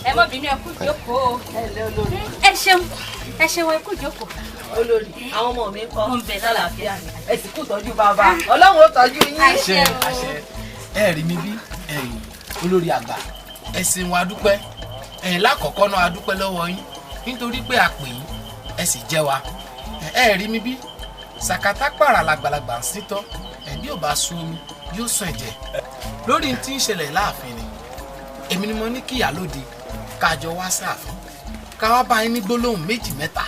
ẹ mọ́ bínú ẹ kú jókòó. ẹ ṣeun ẹ kú jókòó. olórí àwọn ọmọ mi ń kọ́. mo ń bẹ lálàáfíà ni. ẹ sì kú tọ́jú bàbá ọlọ́run ó tọ́jú yín. àṣẹ ẹ rí mi bí olórí àgbà ẹ̀sìn wa dúpẹ́ lákọ̀ọ́kọ́ náà a dúpẹ́ lọ́wọ́ yín nítorí pé a pè yín ẹ sì jẹ́ wa ẹ rí mi bí sàkátà pààrà làgbàlagbà ń sítọ́ bí ò bá sun omi yóò sùn ẹ̀jẹ̀ lórí tí ń ṣẹlẹ̀ láàfin ni èmi ni mo ní kí ìyálóde kájọ wá sáàfin ká wá bá yín ní gbólóhùn méjì mẹ́ta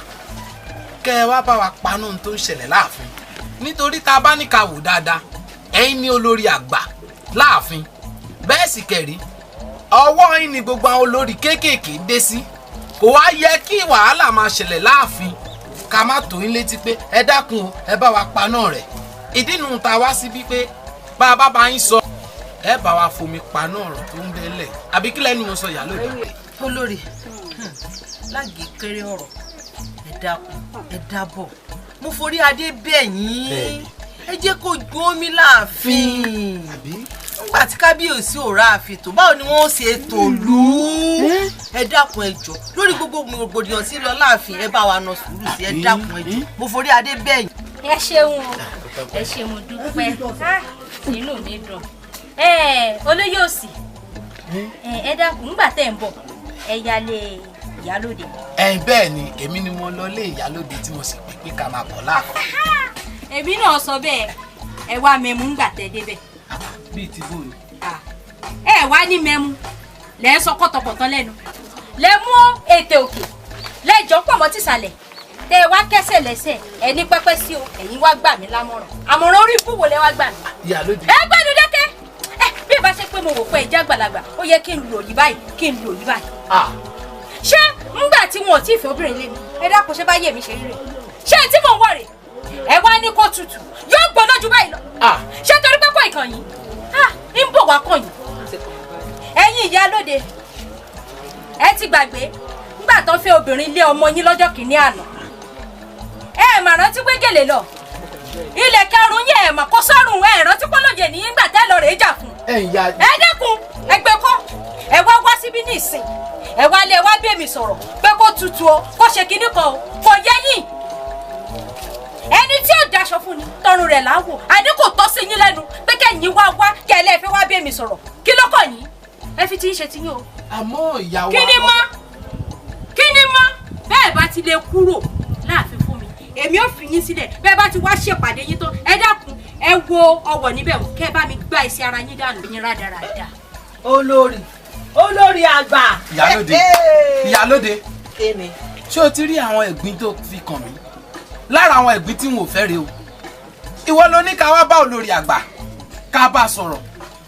kẹ́ ẹ wá bá wa paná ohun tó ń ṣẹlẹ̀ láàfin nítorí tá a bá ní ká wò dáadáa ẹ̀yin ní olórí àgbà láàfin bẹ́ẹ̀ sì kẹ̀rí ọwọ́ yín ni gbogbo àwọn olórí kéékèèké dé sí kò wá yẹ kí wàhálà máa ṣẹlẹ̀ láàfin ká má tó yín létí pé ẹ dákun o ẹ bá wa paná rẹ̀ ìdí nu ta wá síbí pé bá a bá yín sọ ẹ bá wa fomi paná ọ̀rọ̀ tó ń bẹ́lẹ̀ àbí kí lẹ́nu mo sọ ìyálóde. olórí láàgì kéré ọ̀rọ̀ ẹ dákun ẹ dábọ̀ mo forí adé bẹ̀ yín ẹ jẹ́ kó gbó mi láàfin nígbà tí kábíyèsí ò ra àfitò báwo ni wọ́n ṣe tòlú ẹ dákun ẹ jọ̀ọ́ lórí gbogbo rògbòdìyàn tí lọ láàfin ẹ bá wa nà sùúrù sí ẹ dákun ẹ jọ̀ọ́ mo forí adé bẹ̀ yín. ẹ ṣeun ẹ ṣe mo dúpẹ́ inú mi dùn olóyè òsì ẹ dákun nígbà tẹ́ ń bọ̀ ẹ yálé ìyálóde. bẹ́ẹ̀ ni èmi ni mo lọ lé ìyálóde tí mo sì pè pé ká máa bọ̀ láàfin. èmi náà sọ bẹ́ẹ̀ ẹ wá mẹ́mú ńgbà tẹ́ débẹ̀. bíi ti bò ní. ẹ wá ní mẹ́mú lẹ́ ń sọ kọ́tọ̀kọ̀tọ̀ lẹ́nu lẹ́ mú ètè òkè lẹ́jọ́ pọ̀ mọ́ tìsàlẹ̀ tẹ́ ẹ wá kẹ́sẹ̀ lẹ́sẹ̀ ẹ ní pẹ́pẹ́ sí o ẹ̀yin wá gbà mí lámọ̀ràn àmọ̀ràn orí fúwo lẹ́ wá gbà mí. ìyálóde. ẹ gbẹ́nu dẹ́kẹ́ bí ìbá ṣe pé mo wò pé ìjà àgbàlagbà ó yẹ kí n lò yí báyìí kí n lò yí báyìí. ṣé ńgbà tí wọn ò tí ì fẹ́ obìnrin lé mi ẹ dákun ṣé bá yé mi ṣe rí rè ṣé tí mò ń wọ̀ rè ẹ wá ní kó tutù yóò gbóná ju báyìí lọ ṣé torí pé kò ìkànnì ń bọ̀ wá kàn yín ẹ̀yin ìyálóde ẹ ti gbàgbé ńgbà tó fẹ́ obìnrin lé ọmọ yín lọ́jọ́ kìíní àná ẹ mà rántí pé gèlè lọ ilẹ̀ kẹrùn yẹn ẹ̀ mà kó sọ́rùn ẹ rántí pé lóye ní ìgbà tẹ́ lọ rèé jà fún ẹ dẹ́kun ẹgbẹ́ kọ́ ẹ wá síbí ní ìsìn ẹ wá lé ẹ wá bẹ́ẹ̀ mi sọ̀rọ̀ pé kó tutù o kó ṣe kinní kan o kò yẹ yín ẹni tí ò daṣọ fún ni tọrùn rẹ̀ láwò àní kò tọ́ sí yín lẹ́nu pé kẹ́yìn wá kẹ́lẹ́ fẹ́ wá bẹ́ẹ̀ mi sọ̀rọ̀ kí ló kàn yín ẹ fi ti ń ṣe ti yín o. àmọ́ ìyàwó kí ni mọ́ bẹ́ẹ̀ bá ti lè kúrò láàfin fún mi èmi ò fi yín sílẹ̀ bẹ́ẹ̀ bá ti wá ṣèpàdé yín tó ẹ dákun ẹ wo ọwọ́ níbẹ̀ wò kẹ́ ẹ bá mi gbá iṣẹ́ ara yín dànù yín rádaràda. olórí àgbà. ìyálóde ṣé o ti rí àwọn ẹ̀gbin tó fi kàn mí lára àwọn ẹ̀gbin tí wọn ò fẹ́ rè o ìwọ ló ní ká wá bá olórí àgbà ká bá sọ̀rọ̀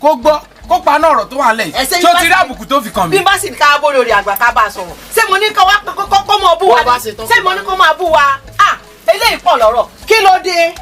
kó gbọ́ kó paná ọ̀rọ̀ tó wà lẹ́yìn ṣé o ti rí àbùkù tó fi kàn mí. bí bá sì ní ká bó olórí àgbà ká bá sọ̀rọ̀ ṣé mo ní ká wá kó mọ bú wa ni ṣé mo ní kó máa bú wa eléyìí pọ̀ lọ́rọ̀ kí ló dé.